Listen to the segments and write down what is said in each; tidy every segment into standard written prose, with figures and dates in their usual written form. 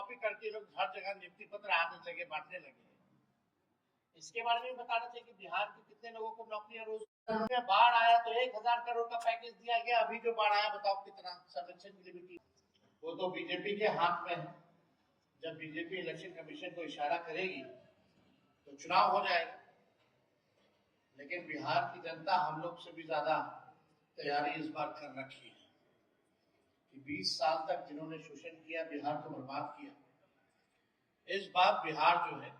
Copy करके लोग हर जगह नियुक्ति पत्र आने लगे, बांटने लगे। इसके बारे में बताना चाहिए कि बिहार के कितने लोगों को नौकरियां रोजगार में। बाढ़ आया तो 1000 करोड़ का पैकेज दिया गया, अभी जो बाढ़ आया बताओ कितना सर्वेक्षण की लिमिट, वो तो बीजेपी के हाथ में है। जब बीजेपी इलेक्शन कमीशन को इशारा करेगी तो चुनाव हो जाएगा। लेकिन बिहार की जनता हम लोग से भी ज्यादा तैयारी इस बार कर रखी है कि 20 साल तक जिन्होंने शोषण किया, बिहार को बर्बाद किया, इस बार बिहार जो है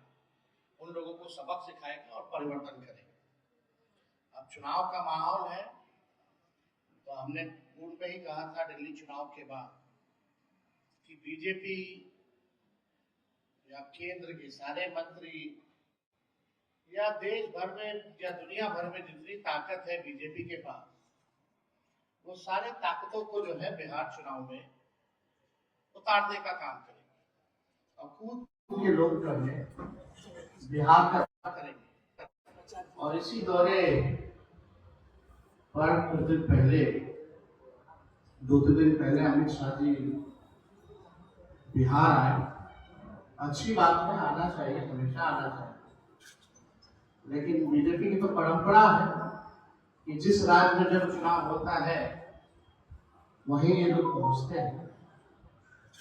उन लोगों को सबक सिखाएगा और परिवर्तन करेगा। अब चुनाव का माहौल है तो हमने पूर्व में ही कहा था दिल्ली चुनाव के बाद कि बीजेपी या केंद्र के सारे मंत्री या देश भर में या दुनिया भर में जितनी ताकत है बीजेपी के पास, वो सारे ताकतों को जो है बिहार चुनाव में उतारने का काम करेंगे और कूद के लोग जो है बिहार का करेंगे। और इसी दौरे पर कुछ दिन पहले, 2-3 दिन पहले अमित शाह जी बिहार आए। अच्छी बात है, आना चाहिए, हमेशा आना चाहिए। लेकिन बीजेपी की तो परंपरा है कि जिस राज्य में जब चुनाव होता है वहीं ये लोग पहुंचते हैं।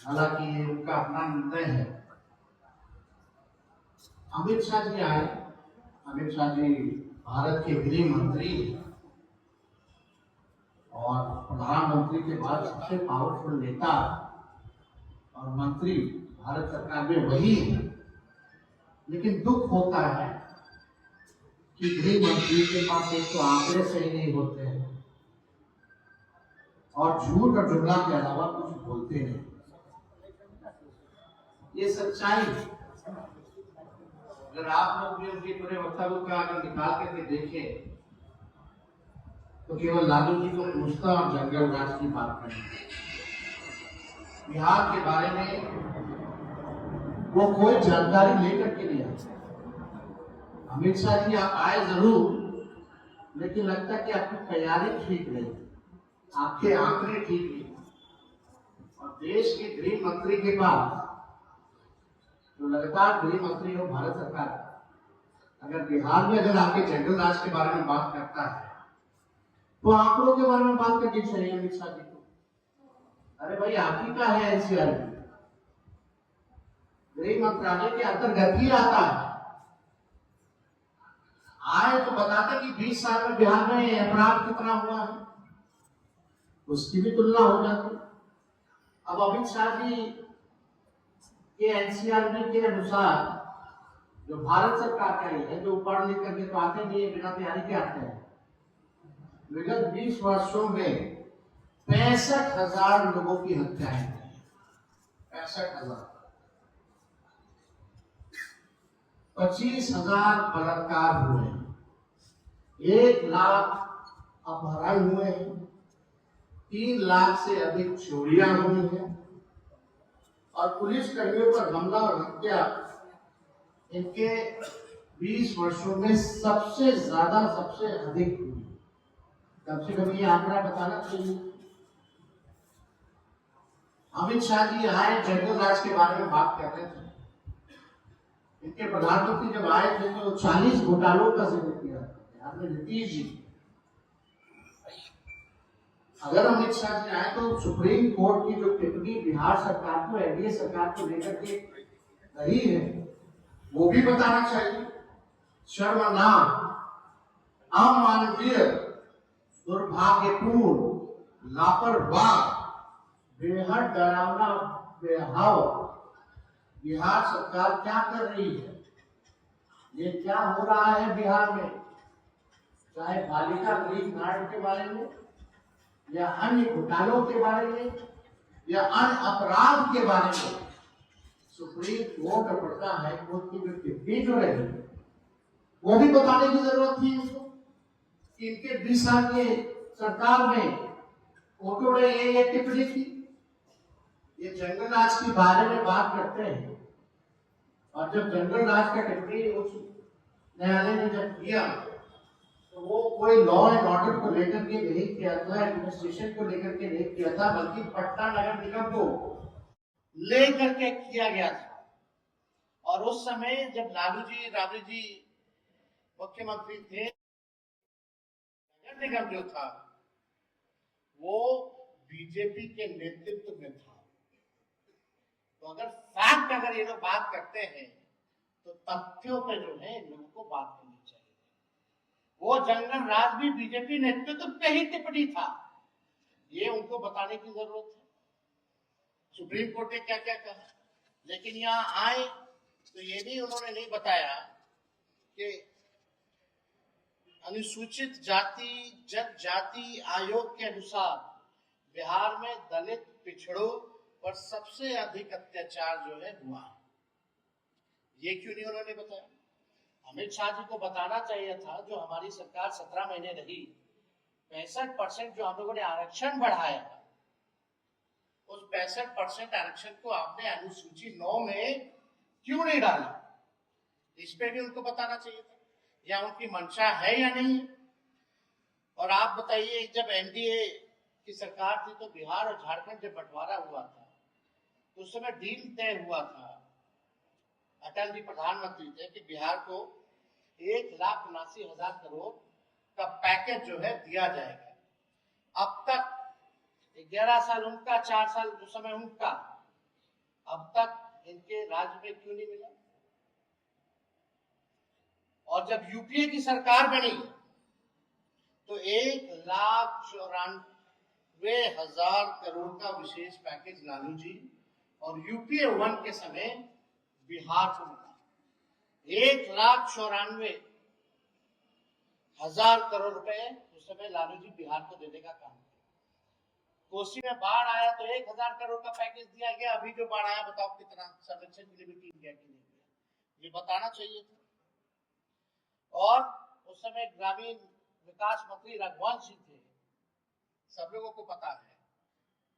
हालांकि ये उनका अपना निर्णय है। अमित शाह जी आए। अमित शाह जी भारत के गृह मंत्री और प्रधानमंत्री के बाद सबसे पावरफुल नेता और मंत्री भारत सरकार में वही है। लेकिन दुख होता है कि गृह मंत्री के पास एक तो आंकड़े सही नहीं होते हैं और झूठ और जुमला के अलावा कुछ बोलते नहीं। ये सच्चाई। अगर आप लोग भी उनके पूरे वक्तव्य का अगर निकाल करके देखें तो केवल लालू जी को पूछता और जंगल राज की बात करें। बिहार के बारे में वो कोई जानकारी लेकर के नहीं आते। अमित शाह जी आप आए जरूर, लेकिन लगता है कि आपकी तैयारी ठीक नहीं, आपके आंकड़े ठीक नहीं। और देश के गृह मंत्री के पास जो लगातार गृह मंत्री हो भारत सरकार, अगर बिहार में अगर आपके जंगल राज के बारे में बात करता है तो आंकड़ों के बारे में बात करनी चाहिए अमित शाह जी को। अरे भाई आप ही का है एनसीआर, गृह मंत्रालय के अंतर्गत ही आता है। आए तो बताते कि 20 साल में बिहार में अपराध कितना हुआ है, उसकी भी तुलना हो जाती। अब अमित शाह जी के एनसीआरबी के अनुसार जो भारत सरकार का ही है, जो पढ़ लिख करके तो आते नहीं है, बिना तैयारी के आते हैं, विगत 20 वर्षों में 65,000 लोगों की हत्याएं हुई। 65,000। 25,000 बलात्कार हुए, 1 लाख अपहरण हुए, 3 लाख से अधिक चोरियां हुई हैं और पुलिस कर्मियों पर हमला और हत्या इनके 20 वर्षों में सबसे ज्यादा, सबसे अधिक हुई। कम से कम ये आंकड़ा बताना चाहिए। अमित शाह जी आए, जंगल राज के बारे में बात कर रहे थे। इनके प्रधानमंत्री जब आए थे तो 40 घोटालों का जिक्र किया आपने, नीतीश जी। अगर अमित शाह जी आए तो सुप्रीम कोर्ट की जो टिप्पणी बिहार सरकार को, एनडीए सरकार को लेकर के रही है, वो भी बताना चाहिए। शर्मनाक, अमानवीय, दुर्भाग्यपूर्ण, लापरवाह, बेहद डरावना बेहाव बिहार सरकार क्या कर रही है। ये क्या हो रहा है बिहार में, चाहे बालिका गृह कांड के बारे में या अन्य घोटालों के बारे में या अन्य अपराध के बारे में, सुप्रीम कोर्ट और पटना हाई कोर्ट की जो टिप्पणी जो रही वो भी बताने की जरूरत थी इसको कि इनके 20 साल के सरकार में कोर्टों ने ये टिप्पणी की। ये जंगल राज के बारे में बात करते हैं और जब जंगल राज का टिप्पणी उच्च न्यायालय ने जब किया तो वो कोई लॉ एंड ऑर्डर को लेकर के नहीं किया था, एडमिनिस्ट्रेशन को लेकर के नहीं किया था, बल्कि पटना नगर निगम को लेकर के किया गया था। और उस समय जब लालू जी राबड़ी जी मुख्यमंत्री थे, नगर निगम जो था वो बीजेपी के नेतृत्व में था। तो अगर ये लोग बात करते हैं तो तथ्यों पे जो है इन लोगों को बात करनी चाहिए। वो जंगल राज भी बीजेपी नेतृत्व पे ही टिप्पणी था, ये उनको बताने की जरूरत है। सुप्रीम कोर्ट ने क्या क्या कहा, लेकिन यहाँ आए तो ये भी उन्होंने नहीं बताया कि अनुसूचित जाति जनजाति आयोग के अनुसार बिहार में दलित पिछड़ों पर सबसे अधिक अत्याचार जो है हुआ है। ये क्यों नहीं उन्होंने बताया? अमित शाह जी को बताना चाहिए था। जो हमारी सरकार 17 महीने रही, 65% जो हम लोगों ने आरक्षण बढ़ाया, उस 65% आरक्षण को आपने अनुसूची 9 में क्यों नहीं डाला? इस पे भी उनको बताना चाहिए था, या उनकी मंशा है या नहीं। और आप बताइए, जब एनडीए की सरकार थी तो बिहार और झारखंड जब बंटवारा हुआ था तो उस समय डील तय हुआ था, अटल जी प्रधानमंत्री थे, कि बिहार को 1,79,000 करोड़ का पैकेज जो है दिया जाएगा। अब तक 11 साल उनका, 4 साल उस समय उनका, अब तक इनके राज्य में क्यों नहीं मिला? और जब यूपीए की सरकार बनी तो 1,94,000 करोड़ का विशेष पैकेज लालू जी और यूपीए 1 के समय बिहार को मिला। 1,94,000 करोड़ रुपए उस समय लालू जी बिहार को देने का काम किया। कोसी में बाढ़ आया तो 1,000 करोड़ का पैकेज दिया गया। अभी जो बाढ़ आया बताओ कितना सर्वेक्षण के लिए भी टीम गया कि नहीं गया, ये बताना चाहिए था। और उस समय ग्रामीण विकास मंत्री रघुवंश जी थे, सब लोगों को पता है।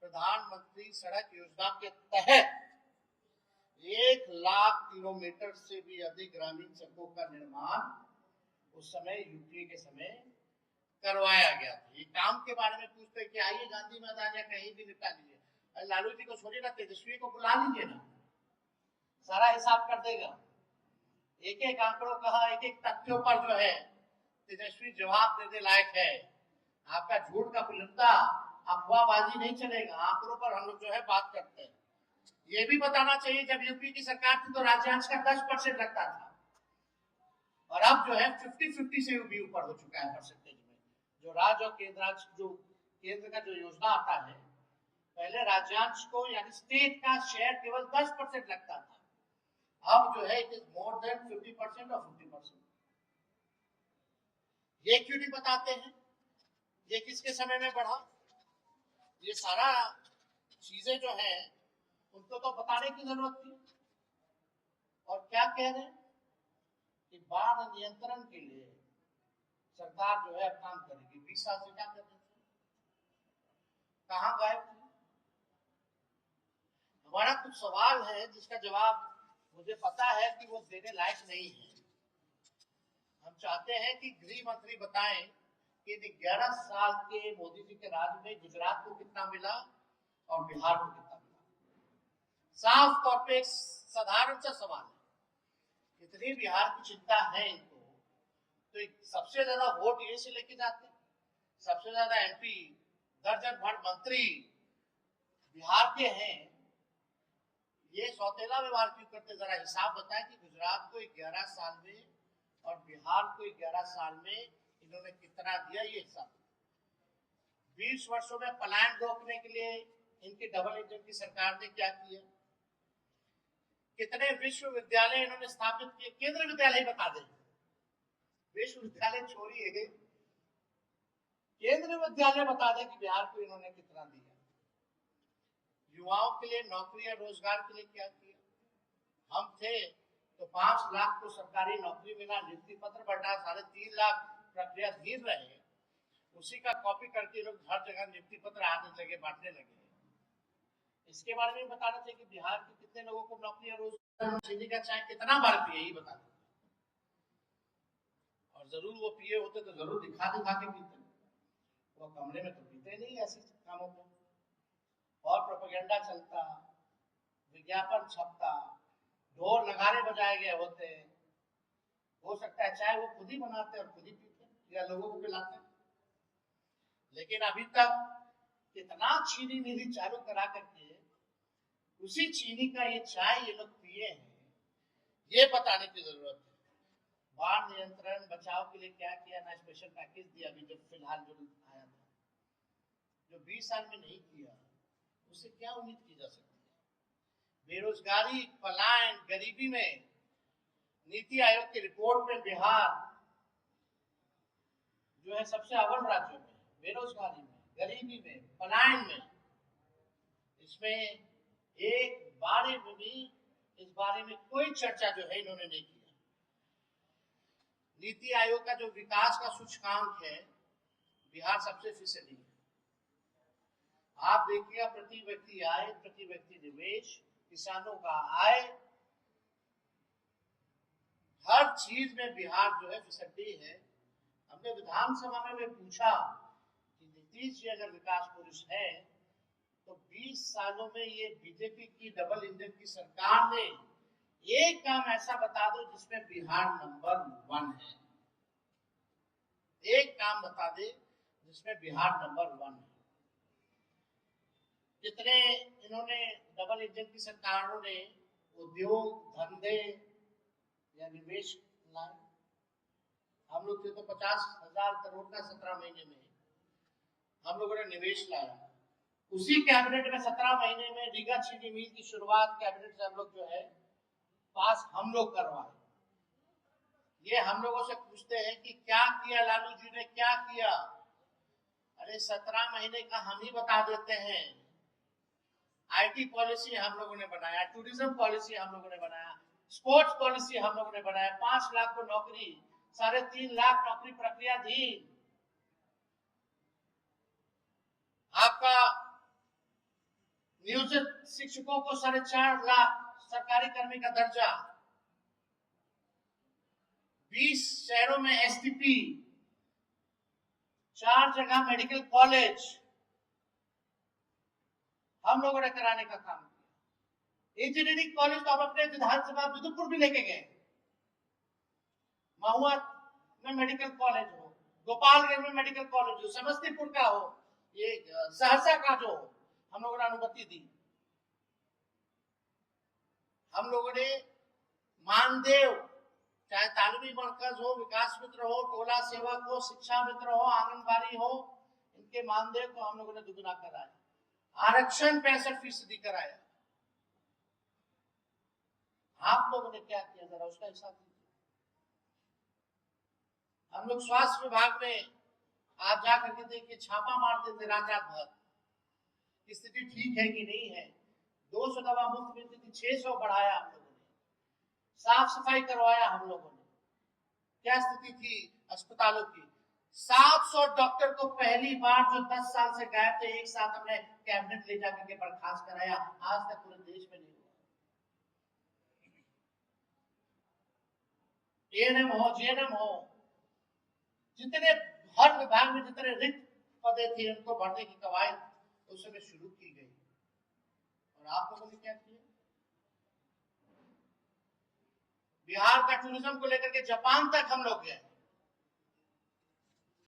प्रधानमंत्री सड़क योजना के तहत 1,00,000 किलोमीटर से भी अधिक ग्रामीण सड़कों का निर्माण उस समय यूपीए के समय करवाया गया था। ये काम के बारे में पूछते कि आइए गांधी मैदान या कहीं भी निपटा लीजिए, लालू जी को छोड़िए ना, तेजस्वी को बुला लीजिए ना, सारा हिसाब कर देगा। एक एक आंकड़ों कहा, एक एक तथ्यों पर जो है तेजस्वी जवाब देने लायक है। आपका झूठ का पुलिंदा, अफवाहबाजी नहीं चलेगा। आंकड़ों पर हम लोग जो है बात करते हैं। ये भी बताना चाहिए, जब यूपी की सरकार थी तो राज्यांश का 10% लगता था, और अब जो है 50-50 से भी ऊपर हो चुका है परसेंटेज में। जो राज्य और केंद्र का जो योजना आता है, पहले राज्यांश को यानी स्टेट का शेयर केवल 10% लगता था, अब जो है इट इज मोर देन 50% और 50%। ये क्यों नहीं बताते हैं? ये किसके समय में बढ़ा? ये सारा चीजें जो है उनको तो बताने की जरूरत थी। और क्या कह रहे हैं कि बाढ़ नियंत्रण के लिए सरकार जो है अब काम करेगी। 20 साल से क्या कर रहे थे? कहां गायब थे? हमारा कुछ सवाल है जिसका जवाब मुझे पता है कि वो देने लायक नहीं है। हम चाहते हैं कि गृह मंत्री बताएं कि 11 साल के मोदी जी के राज में गुजरात को कितना मिला और बिहार को कितना मिला। साफ तौर पे एक साधारण सा सवाल है। इतनी बिहार की चिंता है इनको, तो सबसे ज्यादा वोट ये से लेके जाते हैं, सबसे ज्यादा एमपी, दर्जन भर मंत्री बिहार के हैं, ये सौतेला व्यवहार क्यों करते? जरा हिसाब बताएं कि गुजरात को 11 साल में और बिहार को 11 साल में इन्होंने कितना दिया, ये हिसाब। 20 वर्षों में पलायन रोकने के लिए इनकी डबल इंजन की सरकार ने क्या किया? कितने विश्वविद्यालय इन्होंने स्थापित किए? केंद्रीय विद्यालय बता दें, विश्वविद्यालय छोड़िए, केंद्रीय विद्यालय बता दें कि बिहार को इन्होंने कितना दिया। युवाओं के लिए नौकरी या रोजगार के लिए क्या किया? हम थे तो 5 लाख को सरकारी नौकरी मिला, नियुक्ति पत्र बढ़ा, 3.5 लाख प्रक्रिया धीर रहे, उसी का कॉपी करके लोग हर जगह नियुक्ति पत्र आने लगे, बांटने लगे। इसके बारे में बताना चाहिए कि बिहार के कितने लोगों को नौकरी या रोजगार, चीनी का चाय कितना बार पिए, यही बता दें। और जरूर वो पिए होते तो जरूर दिखा के पीते, वो कमरे में तो पीते नहीं ऐसे कामों को। और प्रोपेगेंडा चलता विज्ञापन छपता, ढोल नगाड़े बजाए गए होते हैं। हो सकता है चाय वो खुद ही बनाते और खुद ही पीते या लोगों को पिलाते हैं। लेकिन अभी तक कितना चीनी नीति चालू करा करके उसी चीनी का ये चाय ये लोग पिए हैं, ये बताने की जरूरत है। बाढ़ नियंत्रण बचाव के लिए क्या किया ना, स्पेशल पैकेज दिया अभी जो फिलहाल जो आया था, जो 20 साल में नहीं किया, उससे क्या उम्मीद की जा सकती है। बेरोजगारी, पलायन, गरीबी में नीति आयोग की रिपोर्ट में बिहार जो है सबसे अव्वल राज्यों में, बेरोजगारी में, गरीबी में, पलायन में। इसमें एक बारे में भी इस बारे में कोई चर्चा जो है इन्होंने नहीं किया। नीति आयोग का जो विकास का सूचकांक है, बिहार सबसे फीसदी है। आप देखिएगा प्रति व्यक्ति आय, प्रति व्यक्ति निवेश, किसानों का आय, हर चीज में बिहार जो है फिसड्डी है। हमने विधानसभा में पूछा कि नीतीश जी अगर विकास पुरुष है तो 20 सालों में ये बीजेपी की डबल इंजन की सरकार ने एक काम ऐसा बता दो जिसमें बिहार नंबर 1 है। एक काम बता दे जिसमें बिहार नंबर 1 है। जितने इन्होंने डबल इंजन की सरकारों ने उद्योग, धंधे या निवेश लाए, हम लोग थे तो 50,000 करोड़ का 17 महीने में हम लोगों ने निवेश लाया। उसी कैबिनेट में 17 महीने में रीगा चीनी मिल की शुरुआत कैबिनेट से हम लोग जो है पास हम लोग करवाए। ये हम लोगों से पूछते हैं कि क्या किया लालू जी ने, क्या किया? अरे 17 महीने का हम ही बता देते हैं। आईटी पॉलिसी हम लोगों ने बनाया, टूरिज्म पॉलिसी हम लोगों ने बनाया, स्पोर्ट्स पॉलिसी हम लोगों ने बनाया, 5 लाख को नौकरी, 3.5 लाख नौकरी प्रक्रिया दी। आपका नियोजित शिक्षकों को 4.5 लाख सरकारी कर्मी का दर्जा, 20 शहरों में एसटीपी, 4 जगह मेडिकल कॉलेज हम लोगों ने कराने का काम किया। इंजीनियरिंग कॉलेज तो हम अपने विधानसभा विदुपुर भी लेके गए। महुआ में मेडिकल कॉलेज हो, गोपालगंज में मेडिकल कॉलेज हो, समस्तीपुर का हो, ये सहरसा का जो हम लोगों ने अनुमति दी। हम लोगों ने मानदेव, चाहे तालीमी मरकज हो, विकास मित्र हो, टोला सेवक हो, शिक्षा मित्र हो, आंगनबाड़ी हो, इनके मानदेव को हम लोगों ने दुगुना कराया। आरक्षण 65% कराया। आप लोगों ने क्या किया, जरा उसका हिसाब दीजिए। हम लोग स्वास्थ्य विभाग में आप जाकर के देखिए, छापा मारते थे रात भर, स्थिति ठीक है कि नहीं है। 200 दवा मुफ्त मिलती थी, 600 बढ़ाया हम लोगों ने, साफ सफाई करवाया हम लोगों ने। क्या स्थिति थी अस्पतालों की? 700 डॉक्टर को पहली बार जो 10 साल से गायब थे, एक साथ हमने कैबिनेट ले जाकर के बर्खास्त कराया। आज तक पूरे देश में नहीं हुआ। एएनएम हो, जेएनएम हो, जितने हर विभाग में जितने रिक्त पदे थे उनको भरने की कवायद उस समय शुरू की गई। और आप लोगों ने क्या किया? बिहार का टूरिज्म को लेकर के जापान तक हम लोग गए।